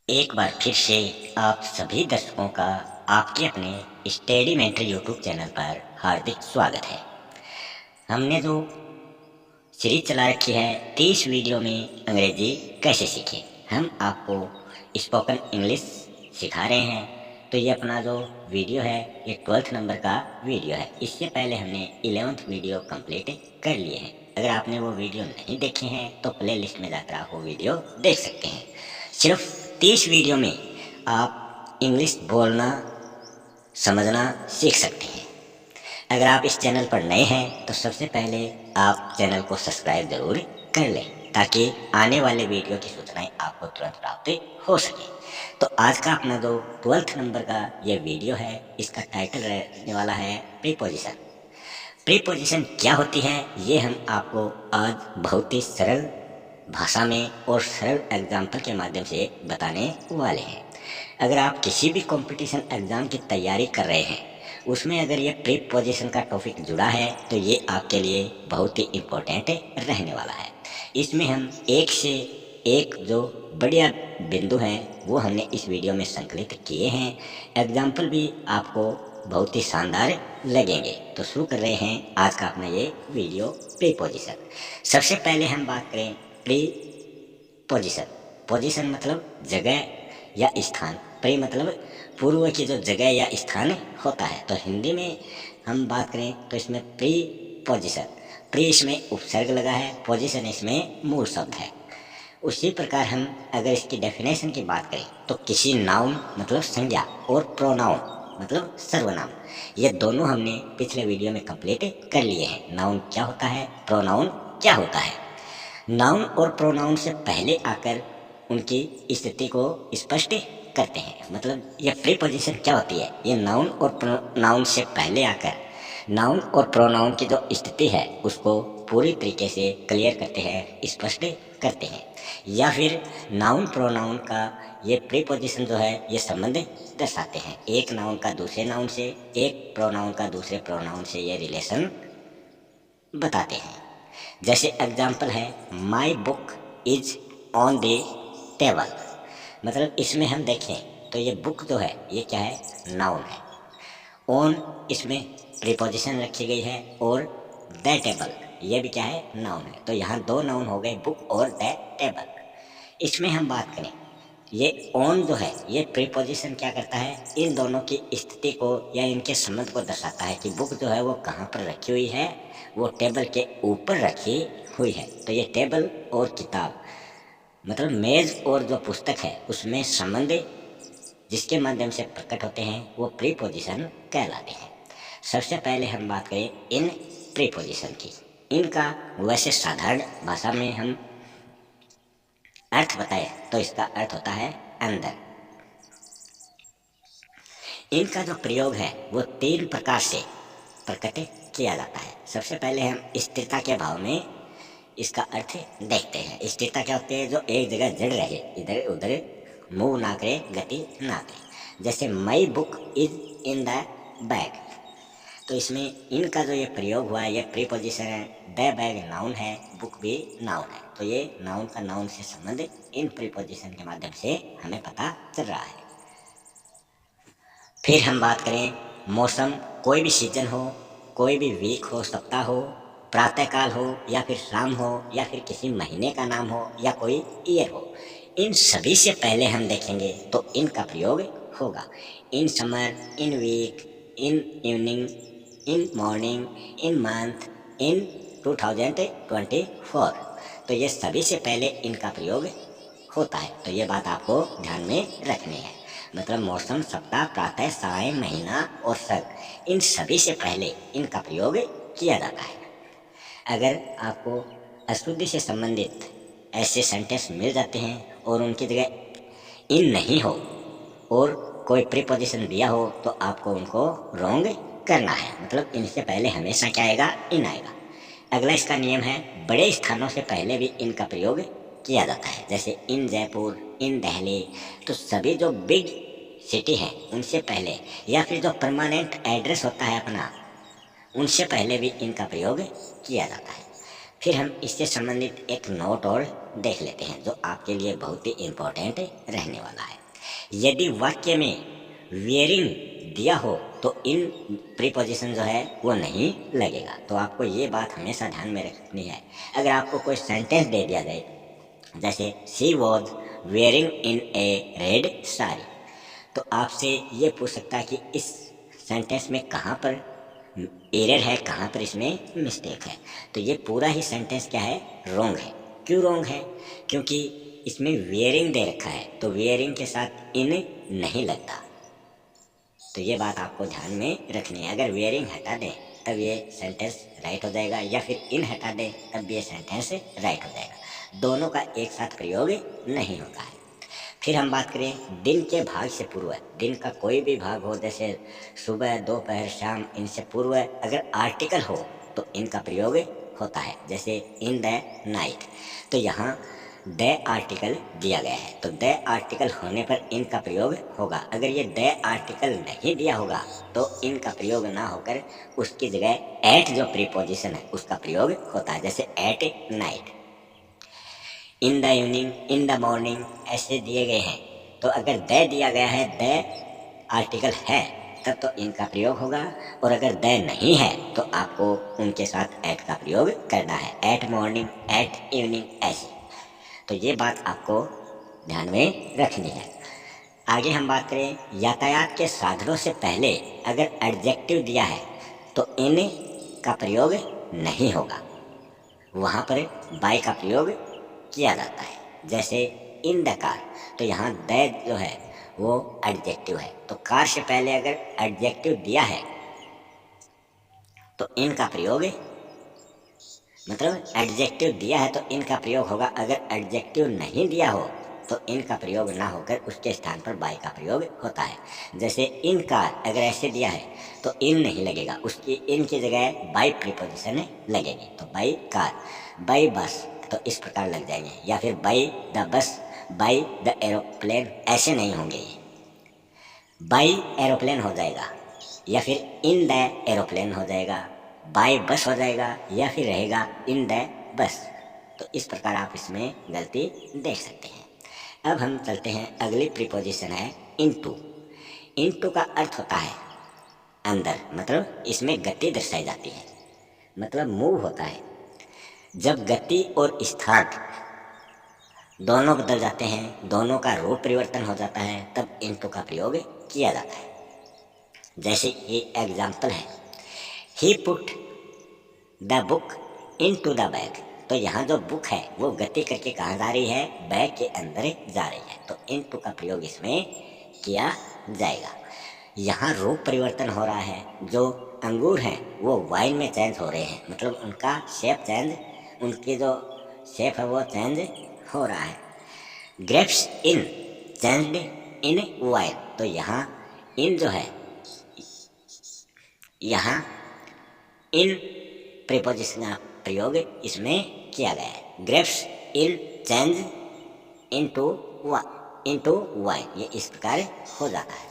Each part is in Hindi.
एक बार फिर से आप सभी दर्शकों का आपके अपने स्टडी मेंटर यूट्यूब चैनल पर हार्दिक स्वागत है। हमने जो सीरीज चला रखी है 30 वीडियो में अंग्रेजी कैसे सीखें, हम आपको स्पोकन इंग्लिश सिखा रहे हैं। तो ये अपना जो वीडियो है ये 12th नंबर का वीडियो है। इससे पहले हमने 11th वीडियो कंप्लीट कर लिए हैं। अगर आपने वो वीडियो नहीं देखे हैं तो प्ले लिस्ट में जाकर आप वो वीडियो देख सकते हैं। सिर्फ 30 वीडियो में आप इंग्लिश बोलना समझना सीख सकते हैं। अगर आप इस चैनल पर नए हैं तो सबसे पहले आप चैनल को सब्सक्राइब जरूर कर लें ताकि आने वाले वीडियो की सूचनाएं आपको तुरंत प्राप्त हो सके। तो आज का अपना जो 12th नंबर का ये वीडियो है इसका टाइटल रहने वाला है प्रीपोजिशन। प्रीपोजिशन क्या होती है ये हम आपको आज बहुत ही सरल भाषा में और सरल एग्जाम्पल के माध्यम से बताने वाले हैं। अगर आप किसी भी कंपटीशन एग्जाम की तैयारी कर रहे हैं उसमें अगर ये प्रीपोजिशन का टॉपिक जुड़ा है तो ये आपके लिए बहुत ही इम्पोर्टेंट रहने वाला है। इसमें हम एक से एक जो बढ़िया बिंदु हैं वो हमने इस वीडियो में संकलित किए हैं। एग्जाम्पल भी आपको बहुत ही शानदार लगेंगे। तो शुरू कर रहे हैं आज का अपना ये वीडियो प्रीपोजिशन। सबसे पहले हम बात करें प्रीपोजिशन। पोजीशन मतलब जगह या स्थान, प्री मतलब पूर्व की जो जगह या स्थान होता है। तो हिंदी में हम बात करें तो इसमें प्रीपोजिशन, प्री इसमें उपसर्ग लगा है, पोजीशन इसमें मूल शब्द है। उसी प्रकार हम अगर इसकी डेफिनेशन की बात करें तो किसी नाउन मतलब संज्ञा और प्रोनाउन मतलब सर्वनाम, ये दोनों हमने पिछले वीडियो में कंप्लीट कर लिए हैं। नाउन क्या होता है, प्रोनाउन क्या होता है। नाउन और प्रोनाउन से पहले आकर उनकी स्थिति को स्पष्ट करते हैं। मतलब ये प्रीपोजिशन क्या होती है, ये नाउन और प्रोनाउन से पहले आकर नाउन और प्रोनाउन की जो स्थिति है उसको पूरी तरीके से क्लियर करते हैं, स्पष्ट करते हैं। या फिर नाउन प्रोनाउन का ये प्रीपोजिशन जो है ये संबंध दर्शाते हैं। एक नाउन का दूसरे नाउन से, एक प्रोनाउन का दूसरे प्रोनाउन से ये रिलेशन बताते हैं। जैसे एग्जाम्पल है my book is on the table. मतलब इसमें हम देखें तो ये बुक जो है ये क्या है, नाउन है। ऑन इसमें प्रीपोजिशन रखी गई है और द टेबल ये भी क्या है, नाउन है। तो यहाँ दो नाउन हो गए, बुक और द टेबल। इसमें हम बात करें ये ऑन जो है ये प्रीपोजिशन क्या करता है, इन दोनों की स्थिति को या इनके संबंध को दर्शाता है कि बुक जो है वो कहाँ पर रखी हुई है, वो टेबल के ऊपर रखी हुई है। तो ये टेबल और किताब मतलब मेज और जो पुस्तक है उसमें संबंध जिसके माध्यम से प्रकट होते हैं वो प्रीपोजिशन कहलाते हैं। सबसे पहले हम बात करें इन प्रीपोजिशन की। इनका वैसे साधारण भाषा में हम अर्थ बताए तो इसका अर्थ होता है अंदर। इनका जो प्रयोग है वो 3 प्रकार से प्रकट किया जाता है। सबसे पहले हम स्थिरता के भाव में इसका अर्थ देखते हैं। स्थिरता क्या होती है, जो एक जगह जड़ रहे, इधर उधर मूव ना करे, गति ना करे। जैसे my book is in the bag, तो इसमें इनका जो ये प्रयोग हुआ है ये प्रीपोजिशन है। द बैग नाउन है, बुक भी नाउन है। तो ये नाउन का नाउन से संबंध इन प्रीपोजिशन के माध्यम से हमें पता चल रहा है। फिर हम बात करें मौसम, कोई भी सीजन हो, कोई भी वीक हो, सप्ताह हो, प्रातःकाल हो या फिर शाम हो या फिर किसी महीने का नाम हो या कोई ईयर हो, इन सभी से पहले हम देखेंगे तो इनका प्रयोग होगा। In summer, in week, in evening, in morning, in month, in 2024। तो ये सभी से पहले इनका प्रयोग होता है। तो ये बात आपको ध्यान में रखनी है। मतलब मौसम, सप्ताह, प्रातः, समय, महीना और साल, इन सभी से पहले इनका प्रयोग किया जाता है। अगर आपको अशुद्धि से संबंधित ऐसे सेंटेंस मिल जाते हैं और उनकी जगह इन नहीं हो और कोई प्रीपोजिशन दिया हो तो आपको उनको रॉन्ग करना है। मतलब इनसे पहले हमेशा क्या आएगा, इन आएगा। अगला इसका नियम है बड़े स्थानों से पहले भी इनका प्रयोग किया जाता है। जैसे इन जयपुर, इन दिल्ली, तो सभी जो बिग सिटी है उनसे पहले या फिर जो परमानेंट एड्रेस होता है अपना, उनसे पहले भी इनका प्रयोग किया जाता है। फिर हम इससे संबंधित एक नोट और देख लेते हैं जो आपके लिए बहुत ही इम्पोर्टेंट रहने वाला है। यदि वाक्य में वेयरिंग दिया हो तो इन प्रीपोजिशन जो है वो नहीं लगेगा। तो आपको ये बात हमेशा ध्यान में रखनी है। अगर आपको कोई सेंटेंस दे दिया जाए, जैसे she was wearing in A red sari, तो आपसे ये पूछ सकता है कि इस सेंटेंस में कहाँ पर एरर है, कहाँ पर इसमें मिस्टेक है। तो ये पूरा ही सेंटेंस क्या है, रॉन्ग है। क्यों रॉन्ग है? क्योंकि इसमें वेयरिंग दे रखा है, तो वेयरिंग के साथ इन नहीं लगता। तो ये बात आपको ध्यान में रखनी है। अगर वेयरिंग हटा दें तब ये सेंटेंस राइट हो जाएगा, या फिर इन हटा दें तब ये सेंटेंस राइट हो जाएगा। दोनों का एक साथ प्रयोग नहीं होता है। फिर हम बात करें दिन के भाग से पूर्व। दिन का कोई भी भाग हो, जैसे सुबह, दोपहर, शाम, इनसे पूर्व अगर आर्टिकल हो तो इनका प्रयोग होता है, जैसे इन द नाइट। तो यहाँ द आर्टिकल दिया गया है, तो द आर्टिकल होने पर इनका प्रयोग होगा। अगर ये द आर्टिकल नहीं दिया होगा तो इनका प्रयोग ना होकर उसकी जगह एट जो प्रीपोजिशन है उसका प्रयोग होता है, जैसे at night, in the evening, in the morning, ऐसे दिए गए हैं। तो अगर द दिया गया है, द आर्टिकल है, तब तो इनका प्रयोग होगा। और अगर द नहीं है तो आपको उनके साथ एट का प्रयोग करना है, एट मॉर्निंग, एट इवनिंग, ऐसे। तो ये बात आपको ध्यान में रखनी है। आगे हम बात करें यातायात के साधनों से पहले अगर एडजेक्टिव दिया है तो इन का प्रयोग नहीं होगा, वहाँ पर बाय का प्रयोग किया जाता है, जैसे इन द कार। तो यहाँ द जो है वो एडजेक्टिव है, तो कार से पहले अगर एडजेक्टिव दिया है तो इनका प्रयोग, मतलब एडजेक्टिव दिया है तो इनका प्रयोग होगा। अगर एडजेक्टिव नहीं दिया हो तो इनका प्रयोग ना होकर उसके स्थान पर बाय का प्रयोग होता है, जैसे इन कार अगर ऐसे दिया है तो इन नहीं लगेगा, उसकी इन की जगह बाय प्रीपोजिशन लगेगी। तो बाय कार, बाय बस, तो इस प्रकार लग जाएंगे, या फिर by the bus, by the aeroplane, ऐसे नहीं होंगे, ये बाय एरोप्लेन हो जाएगा, या फिर इन द एरोप्लेन हो जाएगा, बाय बस हो जाएगा, या फिर रहेगा इन द बस। तो इस प्रकार आप इसमें गलती देख सकते हैं। अब हम चलते हैं, अगली प्रीपोजिशन है इनटू। इनटू का अर्थ होता है अंदर, मतलब इसमें गति दर्शाई जाती है, मतलब मूव होता है। जब गति और स्थान दोनों बदल जाते हैं, दोनों का रूप परिवर्तन हो जाता है, तब इनटू का प्रयोग किया जाता है। जैसे ये एग्जाम्पल है, he put the book into the bag. तो यहाँ जो बुक है वो गति करके कहाँ जा रही है, बैग के अंदर जा रही है, तो इनटू का प्रयोग इसमें किया जाएगा। यहाँ रूप परिवर्तन हो रहा है, जो अंगूर हैं वो वाइन में चेंज हो रहे हैं, मतलब उनका शेप चेंज, उनकी जो शेप है वो चेंज हो रहा है। Grapes in changed in wine. तो यहाँ इन जो है, यहाँ इन प्रीपोजिशन का प्रयोग इसमें किया गया है। ग्रेप्स इन चेंज इनटू वाइन, ये इस प्रकार हो जाता है।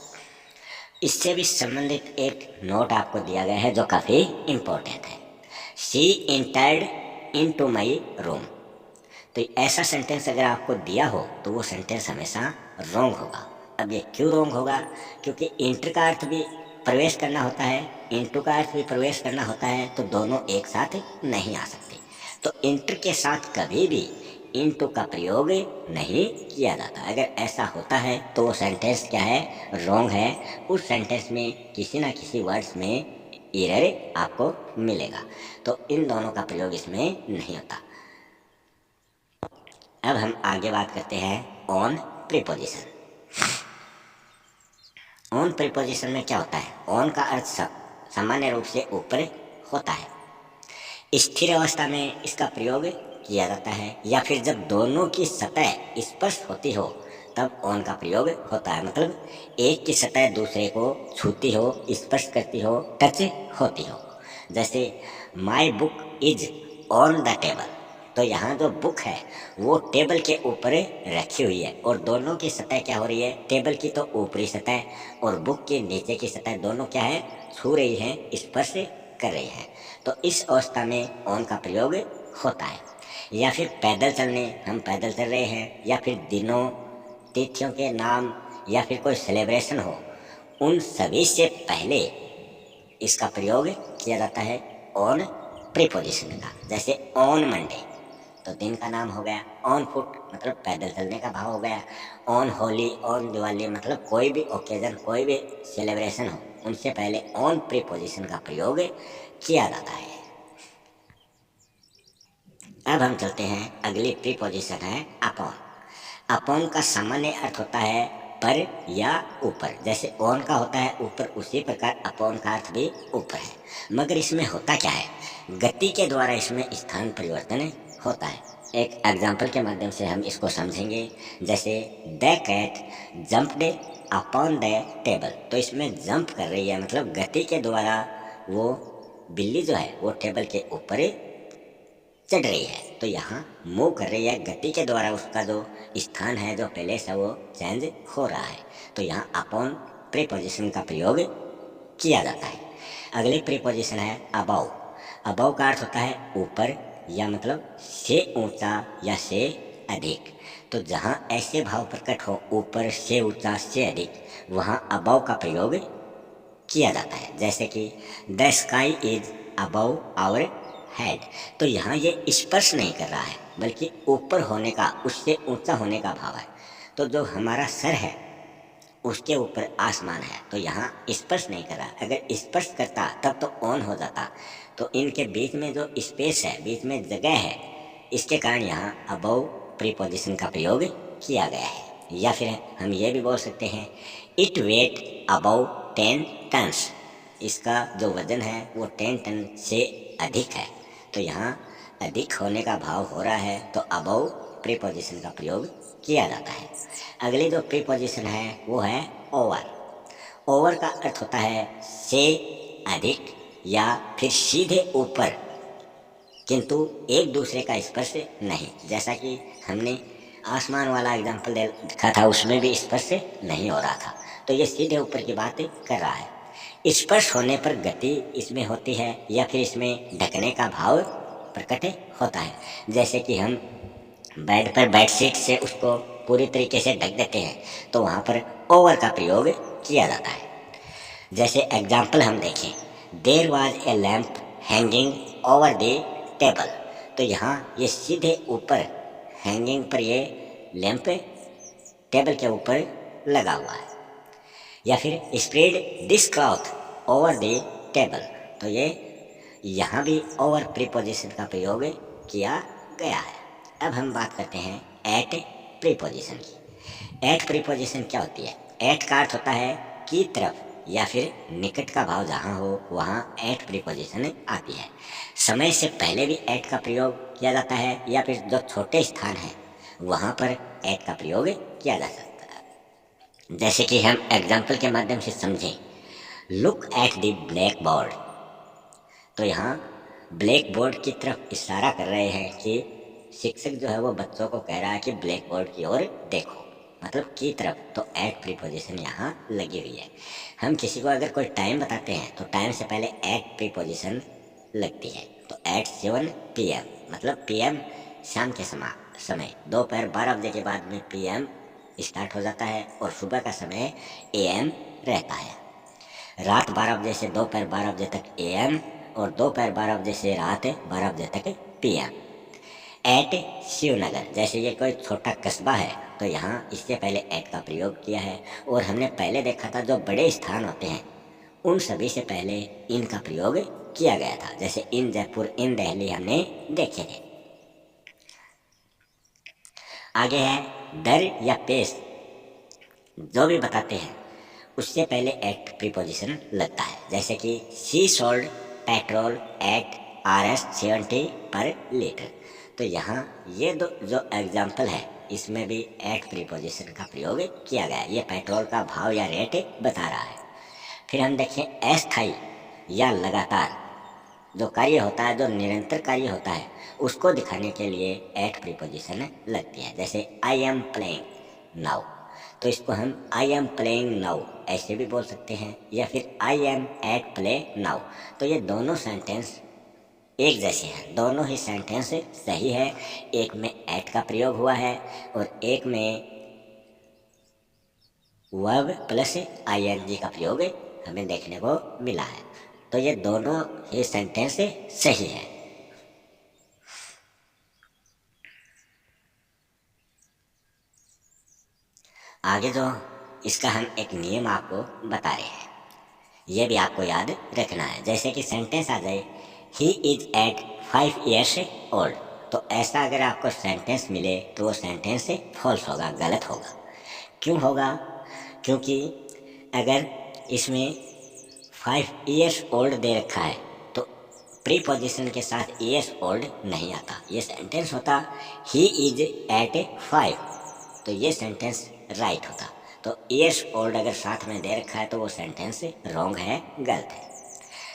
इससे भी संबंधित एक नोट आपको दिया गया है जो काफ़ी इम्पोर्टेंट है। She entered into my room. तो ऐसा सेंटेंस अगर आपको दिया हो तो वो सेंटेंस हमेशा रॉन्ग होगा। अब ये क्यों रॉन्ग होगा? क्योंकि इंटर का अर्थ भी प्रवेश करना होता है, इनटू का अर्थ भी प्रवेश करना होता है, तो दोनों एक साथ नहीं आ सकते। तो इंटर के साथ कभी भी इनटू का प्रयोग नहीं किया जाता। अगर ऐसा होता है तो वो सेंटेंस क्या है, रॉन्ग है। उस सेंटेंस में किसी ना किसी वर्ड्स में एरर आपको मिलेगा, तो इन दोनों का प्रयोग इसमें नहीं होता। अब हम आगे बात करते हैं ऑन प्रीपोजिशन। ऑन प्रीपोजिशन में क्या होता है? ऑन का अर्थ सामान्य रूप से ऊपर होता है। स्थिर अवस्था में इसका प्रयोग किया जाता है, या फिर जब दोनों की सतह स्पर्श होती हो तब ऑन का प्रयोग होता है, मतलब एक की सतह दूसरे को छूती हो, स्पर्श करती हो, टच होती हो। जैसे my book is on the table. तो यहाँ जो बुक है वो टेबल के ऊपर रखी हुई है, और दोनों की सतह क्या हो रही है, टेबल की तो ऊपरी सतह और बुक की नीचे की सतह दोनों क्या है, छू रही है, स्पर्श कर रही है। तो इस अवस्था में ऑन का प्रयोग होता है। या फिर पैदल चलने, हम पैदल चल रहे हैं, या फिर दिनों, तिथियों के नाम, या फिर कोई सेलिब्रेशन हो, उन सभी से पहले इसका प्रयोग किया जाता है ऑन प्रीपोजिशन का। जैसे ऑन मंडे तो दिन का नाम हो गया, ऑन फुट मतलब पैदल चलने का भाव हो गया, ऑन होली, ऑन दिवाली मतलब कोई भी ओकेजन, कोई भी सेलिब्रेशन हो, उनसे पहले ऑन प्रीपोजिशन का प्रयोग किया जाता है। अब हम चलते हैं, अगली प्रीपोजिशन है अपॉन। अपॉन का सामान्य अर्थ होता है पर या ऊपर। जैसे ऑन का होता है ऊपर, उसी प्रकार अपॉन का अर्थ भी ऊपर है। मगर इसमें होता क्या है, गति के द्वारा इसमें स्थान परिवर्तन होता है। एक एग्जाम्पल के माध्यम से हम इसको समझेंगे। जैसे the cat jumped upon the table, तो इसमें जंप कर रही है, मतलब गति के द्वारा वो बिल्ली जो है वो टेबल के ऊपर चढ़ रही है। तो यहाँ मूव कर रही है, गति के द्वारा उसका जो स्थान है, जो प्लेस है, वो चेंज हो रहा है। तो यहाँ अपॉन प्रीपोजिशन का प्रयोग किया जाता है। अगली प्रीपोजिशन है अबव। अबव का अर्थ होता है ऊपर, या मतलब से ऊंचा या से अधिक। तो जहाँ ऐसे भाव प्रकट हो, ऊपर, से ऊंचा, से अधिक, वहाँ अबव का प्रयोग किया जाता है। जैसे कि the sky is above our head, तो यहाँ ये स्पर्श नहीं कर रहा है, बल्कि ऊपर होने का, उससे ऊंचा होने का भाव है। तो जो हमारा सर है उसके ऊपर आसमान है, तो यहाँ स्पर्श नहीं कर रहा। अगर स्पर्श करता तब तो ऑन हो जाता। तो इनके बीच में जो स्पेस है, बीच में जगह है, इसके कारण यहाँ अबव प्रीपोजिशन का प्रयोग किया गया है। या फिर हम ये भी बोल सकते हैं इट वेट अबव 10 टन्स, इसका जो वजन है वो 10 टन से अधिक है। तो यहाँ अधिक होने का भाव हो रहा है, तो अबव प्रीपोजिशन का प्रयोग किया जाता है। अगली जो प्रीपोजिशन है वो है ओवर। ओवर का अर्थ होता है से अधिक या फिर सीधे ऊपर, किंतु एक दूसरे का स्पर्श नहीं। जैसा कि हमने आसमान वाला एग्जाम्पल देखा था, उसमें भी स्पर्श नहीं हो रहा था। तो ये सीधे ऊपर की बात कर रहा है। स्पर्श होने पर गति इसमें होती है, या फिर इसमें ढकने का भाव प्रकट होता है। जैसे कि हम बेड पर बेडशीट से उसको पूरी तरीके से ढक देते हैं, तो वहाँ पर ओवर का प्रयोग किया जाता है। जैसे एग्जाम्पल हम देखें, there was a lamp hanging over the table, तो यहाँ ये सीधे ऊपर हैंगिंग पर ये लैंप टेबल के ऊपर लगा हुआ है। या फिर spread this cloth over the table, तो ये यहाँ भी ओवर प्रीपोजिशन का प्रयोग किया गया है। अब हम बात करते हैं एट प्रीपोजिशन की। एट प्रीपोजिशन क्या होती है? एट का अर्थ होता है की तरफ, या फिर निकट का भाव जहाँ हो वहाँ एट प्रीपोजिशन आती है। समय से पहले भी एट का प्रयोग किया जाता है, या फिर जो छोटे स्थान हैं वहाँ पर एट का प्रयोग किया जा सकता है। जैसे कि हम एग्जाम्पल के माध्यम से समझें, look at the black board, तो यहाँ ब्लैक बोर्ड की तरफ इशारा कर रहे हैं कि शिक्षक जो है वो बच्चों को कह रहा है कि ब्लैक बोर्ड की ओर देखो, मतलब की तरफ। तो एट प्रीपोजिशन यहाँ लगी हुई है। हम किसी को अगर कोई टाइम बताते हैं तो टाइम से पहले एट प्रीपोजिशन लगती है। तो एट 7 PM, मतलब PM शाम के समय, दोपहर 12 बजे के बाद में PM स्टार्ट हो जाता है, और सुबह का समय AM रहता है। रात 12 बजे से दोपहर 12 बजे तक AM, और दोपहर 12 बजे से रात 12 बजे तक PM। एट शिवनगर, जैसे ये कोई छोटा कस्बा है, तो यहाँ इससे पहले एट का प्रयोग किया है। और हमने पहले देखा था जो बड़े स्थान होते हैं उन सभी से पहले इन का प्रयोग किया गया था। जैसे इन जयपुर, इन दिल्ली हमने देखे थे। आगे है दर या पेश, जो भी बताते हैं उससे पहले एट प्रीपोजिशन लगता है। जैसे कि she sold petrol at RS 70 पर लीटर, तो यहाँ ये दो जो एग्जाम्पल है इसमें भी एट प्रीपोजिशन का प्रयोग किया गया है। ये पेट्रोल का भाव या रेट बता रहा है। फिर हम देखें अस्थायी या लगातार, जो कार्य होता है, जो निरंतर कार्य होता है, उसको दिखाने के लिए एट प्रीपोजिशन लगती है। जैसे आई एम प्लेइंग नाउ, तो इसको हम आई एम प्लेइंग नाउ ऐसे भी बोल सकते हैं, या फिर I am at play now. तो ये दोनों सेंटेंस एक जैसे हैं, दोनों ही सेंटेंस सही है। एक में एट का प्रयोग हुआ है और एक में वर्ब प्लस आईएनजी का प्रयोग हमें देखने को मिला है। तो ये दोनों ही सेंटेंस सही है। आगे जो इसका हम एक नियम आपको बता रहे हैं, ये भी आपको याद रखना है। जैसे कि सेंटेंस आ जाए he is at 5 years old, तो ऐसा अगर आपको सेंटेंस मिले तो वो सेंटेंस फॉल्स होगा, गलत होगा। क्यों होगा? क्योंकि अगर इसमें 5 years ओल्ड दे रखा है तो प्रीपोजिशन के साथ ईयर्स ओल्ड नहीं आता। ये सेंटेंस होता ही इज एट 5, तो ये सेंटेंस राइट होता। तो ईयर्स ओल्ड अगर साथ में दे रखा है तो वो सेंटेंस रॉन्ग है, गलत है।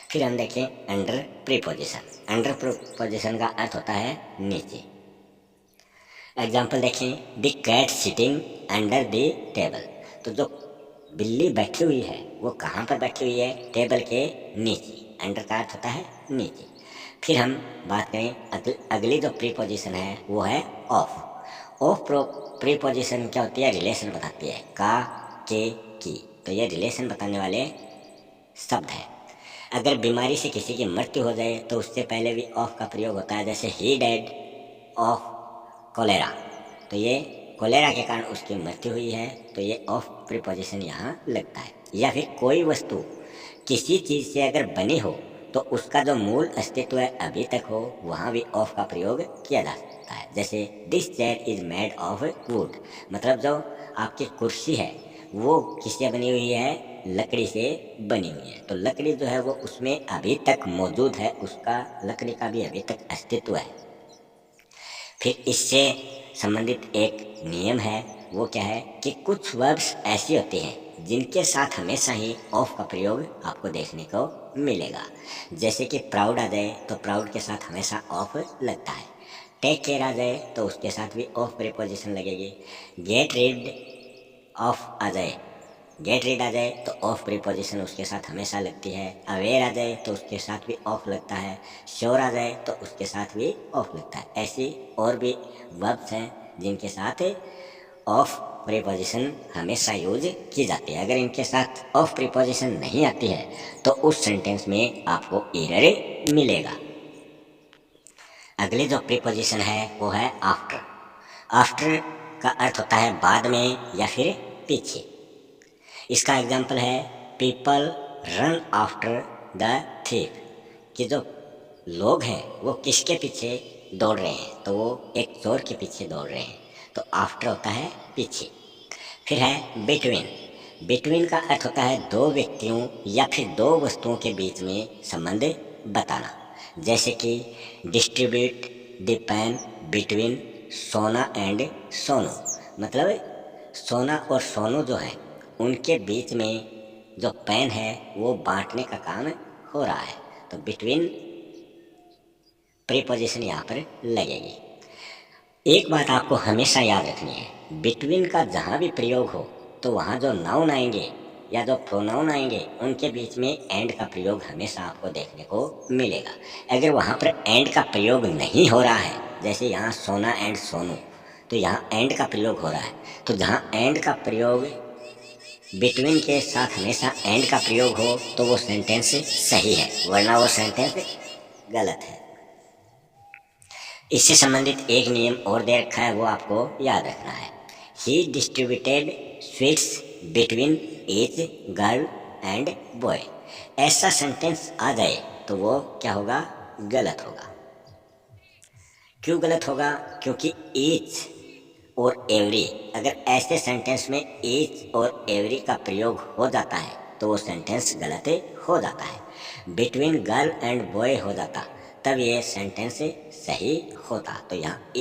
फिर हम देखें अंडर प्रीपोजिशन। अंडर प्रीपोजिशन का अर्थ होता है नीचे। एग्जाम्पल देखें, the cat sitting under the table, तो जो बिल्ली बैठी हुई है वो कहाँ पर बैठी हुई है? टेबल के नीचे। अंडर का अर्थ होता है नीचे। फिर हम बात करें अगली जो प्रीपोजिशन है वो है ऑफ। ऑफ प्रीपोजिशन क्या होती है? रिलेशन बताती है, का, के, की। तो ये रिलेशन बताने वाले शब्द है। अगर बीमारी से किसी की मृत्यु हो जाए तो उससे पहले भी ऑफ का प्रयोग होता है। जैसे ही डेड ऑफ कोलेरा, तो ये कोलेरा के कारण उसकी मृत्यु हुई है, तो ये ऑफ प्रीपोजिशन यहाँ लगता है। या फिर कोई वस्तु किसी चीज़ से अगर बनी हो तो उसका जो मूल अस्तित्व है अभी तक हो, वहाँ भी ऑफ का प्रयोग किया जा सकता है। जैसे this chair is made of would, मतलब जो आपकी कुर्सी है वो किससे बनी हुई है? लकड़ी से बनी हुई है। तो लकड़ी जो है वो उसमें अभी तक मौजूद है, उसका लकड़ी का भी अभी तक अस्तित्व है। फिर इससे संबंधित एक नियम है, वो क्या है कि कुछ वर्ब्स ऐसी होती हैं जिनके साथ हमेशा ही ऑफ का प्रयोग आपको देखने को मिलेगा। जैसे कि प्राउड आ जाए तो प्राउड के साथ हमेशा ऑफ लगता है। टेक केयर आ जाए तो उसके साथ भी ऑफ प्रीपोजिशन लगेगी। गेट रीड ऑफ आ जाए, गेट रीड आ जाए तो ऑफ प्रीपोजिशन उसके साथ हमेशा लगती है। अवेयर आ जाए तो उसके साथ भी ऑफ लगता है। श्योर आ जाए तो उसके साथ भी ऑफ लगता है। ऐसी और भी वर्ब्स हैं जिनके साथ ऑफ प्रीपोजिशन हमेशा यूज की जाती है। अगर इनके साथ ऑफ प्रीपोजिशन नहीं आती है तो उस सेंटेंस में आपको एरर मिलेगा। अगली जो प्रीपोजिशन है वो है आफ्टर। आफ्टर का अर्थ होता है बाद में या फिर पीछे। इसका एग्जाम्पल है people run after the thief, कि जो लोग हैं वो किसके पीछे दौड़ रहे हैं? तो वो एक चोर के पीछे दौड़ रहे हैं। तो आफ्टर होता है पीछे। फिर है बिटवीन। बिटवीन का अर्थ होता है दो व्यक्तियों या फिर दो वस्तुओं के बीच में संबंध बताना। जैसे कि डिस्ट्रीब्यूट द पेन बिटवीन सोना एंड सोनू, मतलब सोना और सोनू जो है उनके बीच में जो पेन है वो बांटने का काम हो रहा है। तो बिटवीन प्रीपोजिशन यहाँ पर लगेगी। एक बात आपको हमेशा याद रखनी है, बिटवीन का जहाँ भी प्रयोग हो तो वहाँ जो नाउन आएंगे या जो प्रोनाउन आएंगे उनके बीच में एंड का प्रयोग हमेशा आपको देखने को मिलेगा। अगर वहाँ पर एंड का प्रयोग नहीं हो रहा है, जैसे यहाँ सोना एंड सोनू, तो यहाँ एंड का प्रयोग हो रहा है। तो जहाँ एंड का प्रयोग बिटवीन के साथ हमेशा एंड का प्रयोग हो तो वो सेंटेंस सही है, वरना वो सेंटेंस गलत है। इससे संबंधित एक नियम और दे रखा है, वो आपको याद रखना है। He distributed sweets between each girl and boy. ऐसा सेंटेंस आ जाए तो वो क्या होगा? गलत होगा। क्यों गलत होगा? क्योंकि ईच और एवरी, अगर ऐसे सेंटेंस में ईच और एवरी का प्रयोग हो जाता है तो वो सेंटेंस गलत हो जाता है। बिटवीन गर्ल एंड बॉय हो जाता तब ये सेंटेंस सही होता। तो यहाँ